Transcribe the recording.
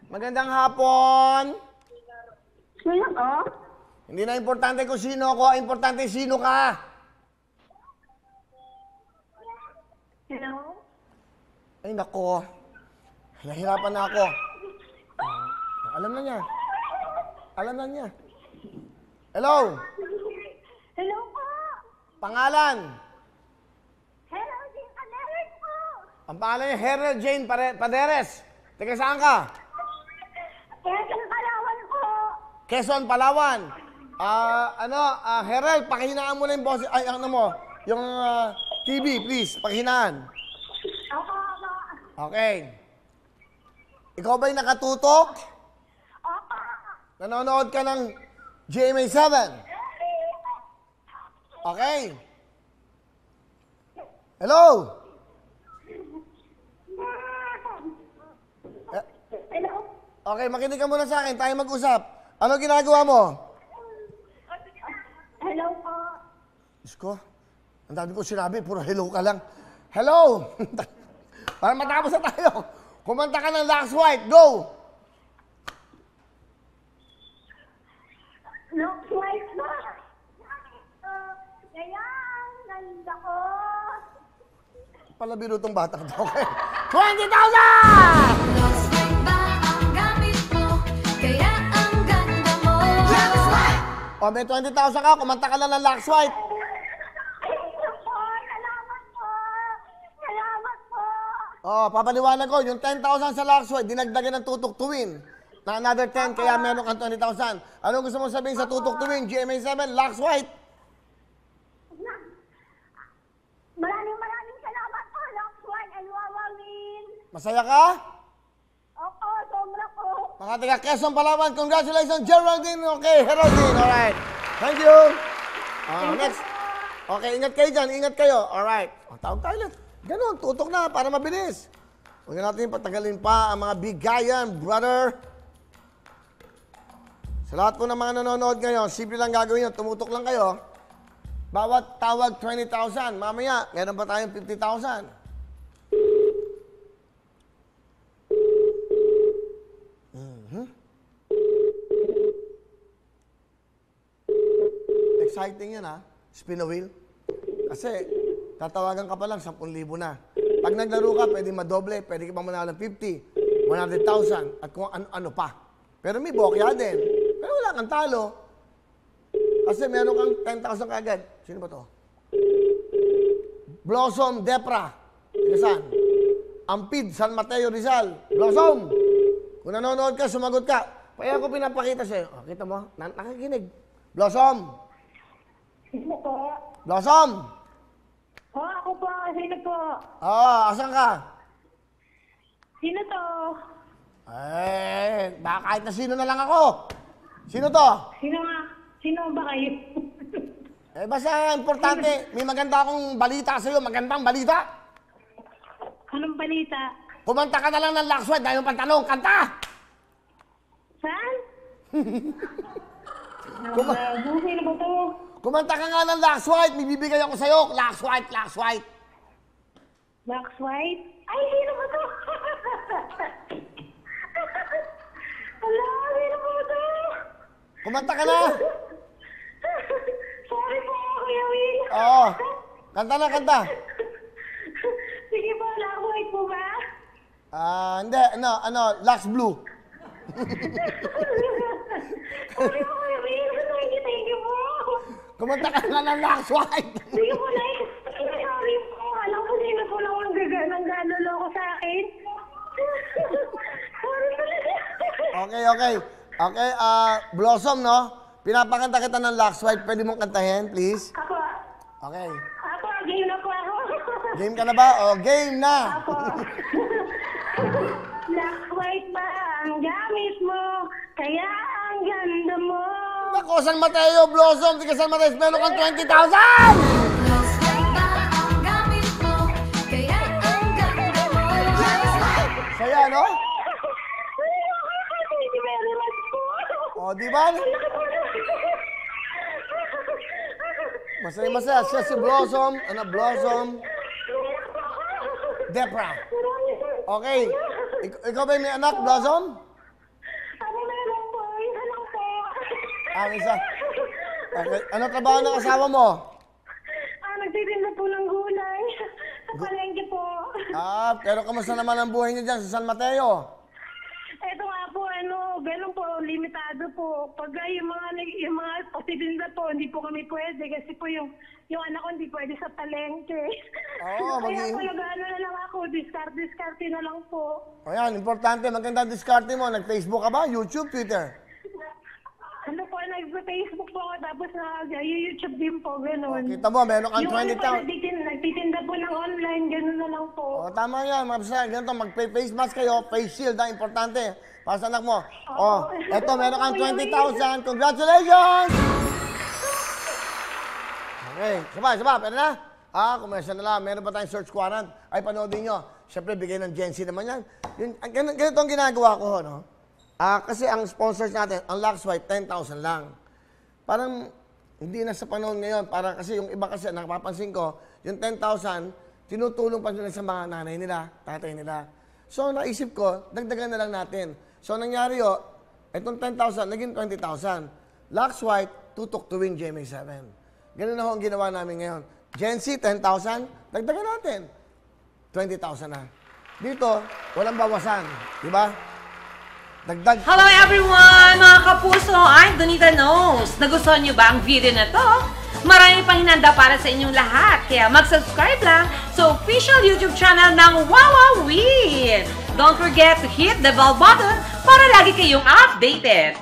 Magandang hapon. Sino ko? Hindi na importante kung sino ako, importante sino ka. Hello? Ay, nako. Nahirapan na ako. Alam na niya. Alam na niya. Hello? Hello po? Pangalan? Hello, Jane Paderes po. Ang pangalan niya, Herald Jane Paderes. Teka, saan ka? Quezon, Palawan po. Quezon, Palawan. Herald, pakihinaan mo na yung boss. Ay, ano mo? Yung TV, please. Pakihinaan. Opo. Okay. Ikaw ba'y nakatutok? Opo. Nanonood ka ng GMA7? Okay. Hello? Hello? Okay, makinig ka muna sa akin. Tayo mag-usap. Ano ginagawa mo? Hello po. Diyos ko, ang dami ko sinabi, puro hello ka lang. Hello! Para matapos na tayo. Kumanta ka ng Lux White. Go! Look like ba? Kaya, ganda ko. Palabiro tong batang to. Okay. 20,000! Lux White ba ang gamit mo? Kaya ang ganda mo. Lux White! O, may 20,000 ka. Kumanta ka lang ng Lux White. Salamat po. Salamat po. O, papaliwanag ko. Yung 10,000 sa Lux White, dinagdagan ng tutuktuin. Na another 10, kaya meron kang 20,000. Anong gusto mo sabihin sa tutuktuin? GMA7, Lux White. Maraming salamat po, Lux White and Wawawin. Masaya ka? Opo, sobra po. Mga taga Quezon, Palawan, congratulations, Geraldine. Okay, Geraldine, alright. Thank you. Next. Okay, ingat kayo dyan, ingat kayo. Alright. Tawag tayo lang. Ganun, tutok na para mabilis. Huwag natin patagalin pa ang mga bigayan, brother. Sa lahat po ng mga nanonood ngayon, simple lang gagawin nyo, tumutok lang kayo. Bawat tawag 20,000. Mamaya, meron pa tayong 50,000. Exciting yan, ha? Spin a wheel. Kasi, tatawagan ka pa lang, 10,000 na. Pag naglaro ka, pwede madoble, pwede ka pa manalo ng 50, 100,000, at kung ano pa. Pero may bokya din. Pero wala kang talo. Kasi meron kang 10,000 kagad. Sino ba to? Blossom Depra. Saan? Ampid, San Mateo, Rizal. Blossom! Kung nanonood ka, sumagot ka. Kaya ako pinapakita sa'yo. Oh, kita mo? Nakikinig. Blossom! Sino po? Blossom! Ako po. Sino po? Asan ka? Sino to? Baka kahit na sino na lang ako. Sino to? Sino nga? Sino ba kayo? Basta importante, may maganda akong balita sa'yo. Magandang balita. Anong balita? Kumanta ka na lang ng Lux White dahil yung pantalong. Kanta! Saan? Kuma- Sino ba to? Kumanta ka nga ng Lux White. May bibigay ako sa'yo. Lux White, Lux White. Lux White? Ay, sino ba to? Ala, sino ba to? Kumanta ka na. Sorry po, Kuya Will. Oo. Kanta na, kanta. Sige po, Lux White po ba? Hindi. Lux Blue. Sorry po, Kuya Will. Thank you po. Kumanta ka na ng Lux White. Sige po, Nay. Sorry po. Alam ko sino po lang ang gano'n sa akin. Sorry talaga. Okay. Okay, Blossom, no? Pinapakanta kita ng Lux White. Pwede mong kantahin, please? Ako, Okay. game na po ako. Game ka na ba? Game na! Ako. Lux White ba ang gamit mo? Kaya ang ganda mo. Ako, San Mateo, Blossom. Di ka San Mateo, meron kang 20,000! Lux White ba ang gamit mo? Kaya ang ganda mo. Lux White! Saya, no? Thank you very much po. Di ba? Masaya-masaya. Siya si Blossom. Blossom. Depra. Okay. Ikaw ba may anak, Blossom? Minsan. Okay. Ano trabaho ng asawa mo? Nagtitinda po ng gulay. Sa palengke po. Pero kamusta naman ang buhay niyo dyan sa San Mateo? Ito nga po, ganun po, limitado po. Pag yung mga pasitinda po, hindi po kami pwede kasi po yung anak ko hindi pwede sa palengke. Kaya po nag-ano na lang ako, discard na lang po. Ayan, importante, maganda diskarte mo. Nag-Facebook ka ba? YouTube, Twitter? Nag-Facebook po ako, tapos nag-YouTube din po, gano'n. Kita mo, meron kang Yung 20,000. nagtitinda po ng online, gano'n na lang po. Tama yan, mga bisa. Ganito, mag-face mask kayo, face shield, importante. Para sa anak mo. Eto, meron kang 20,000. Congratulations! Okay, sabay, pwede na? Commercial na lang. Meron pa tayong search warrant. Ay, panoodin nyo. Siyempre, bigay ng Gen Z naman yan. Ganito ang ginagawa ko, no? Kasi ang sponsors natin, ang Lux White, 10,000 lang. Parang hindi na sa panahon ngayon. Parang kasi yung iba kasi, nakapapansin ko, yung 10,000, tinutulong pa nila sa mga nanay nila, tatay nila. So, naisip ko, dagdagan na lang natin. So, nangyari itong 10,000, naging 20,000. Lux White, tutok to win GMA7. Ganun na ho ang ginawa namin ngayon. Gen Z, 10,000, dagdagan natin. 20,000 na. Dito, walang bawasan. Diba? Dagdag. Hello everyone! Mga kapuso, I'm Donita Knows. Nagustuhan niyo ba ang video na to? Marami pang hinanda para sa inyong lahat. Kaya mag-subscribe lang sa official YouTube channel ng Wawa Win. Don't forget to hit the bell button para lagi kayong updated.